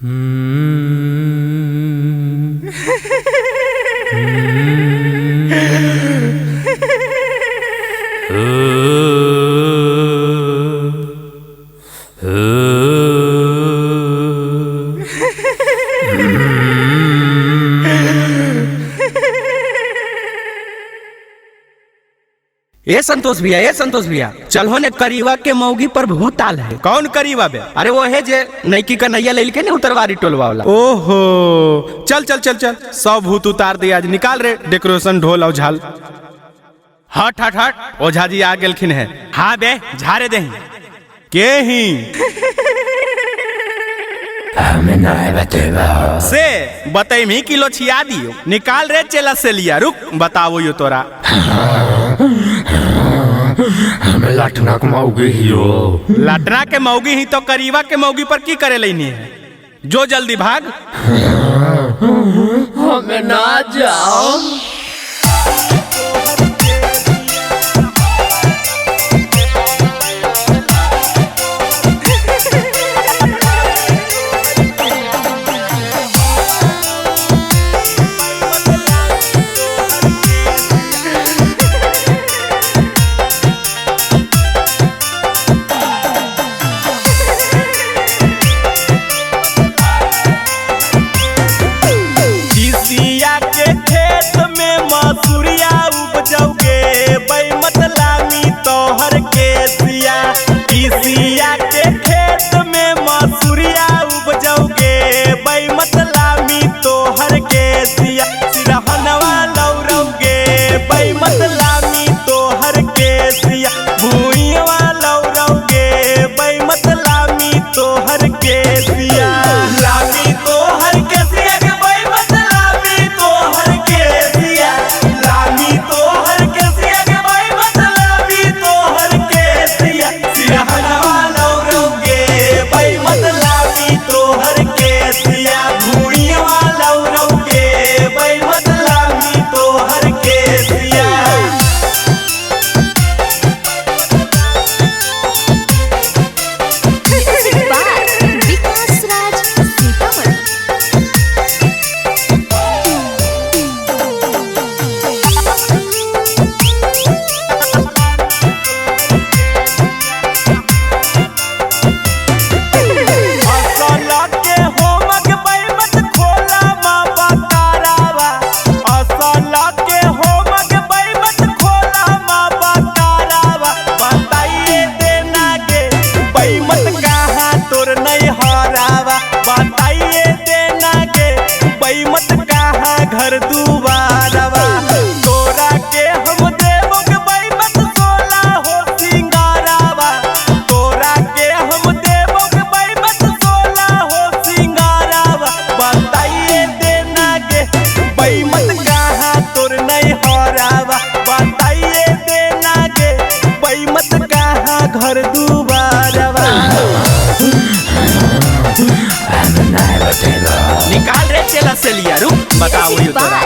ये संतोष भैया चल हो ने करीवा के मौगी पर भूत आल है। कौन करीवा बे? अरे वो है जे नैकी कन्हैया ले के ने उतरवारी टोलवा वाला। ओहो चल चल चल चल सब भूत उतार दे आज। निकाल रे डेकोरेशन ढोल और झाल। हट हट हट ओझा जी आ गेलखिन है। हाँ बे झारे दे के ही हमें नहीं बतेगा से बतैमी किलो छिया दियो। निकाल रे चेला से लिया। रुक बताओ यो तोरा। हमें लटना के मौगी ही हो। लटना के मौगी ही तो करीवा के मौगी पर की करे लेनी है। जो जल्दी भाग। हमें ना जाओ। घर दुबारवा तोरा के हम देवोग बैमत सोला हो सिंगारावा। तोरा के हम देवोग बैमत सोला हो सिंगारावा। बताइए देना गे बैमत कहाँ तोर नहीं हरावा। बताइए देना गे बैमत कहाँ घर दुबारवा। हमें नहीं बतेगा। निकाल रे चेला से लिया। रुक बताओ ये तोरा।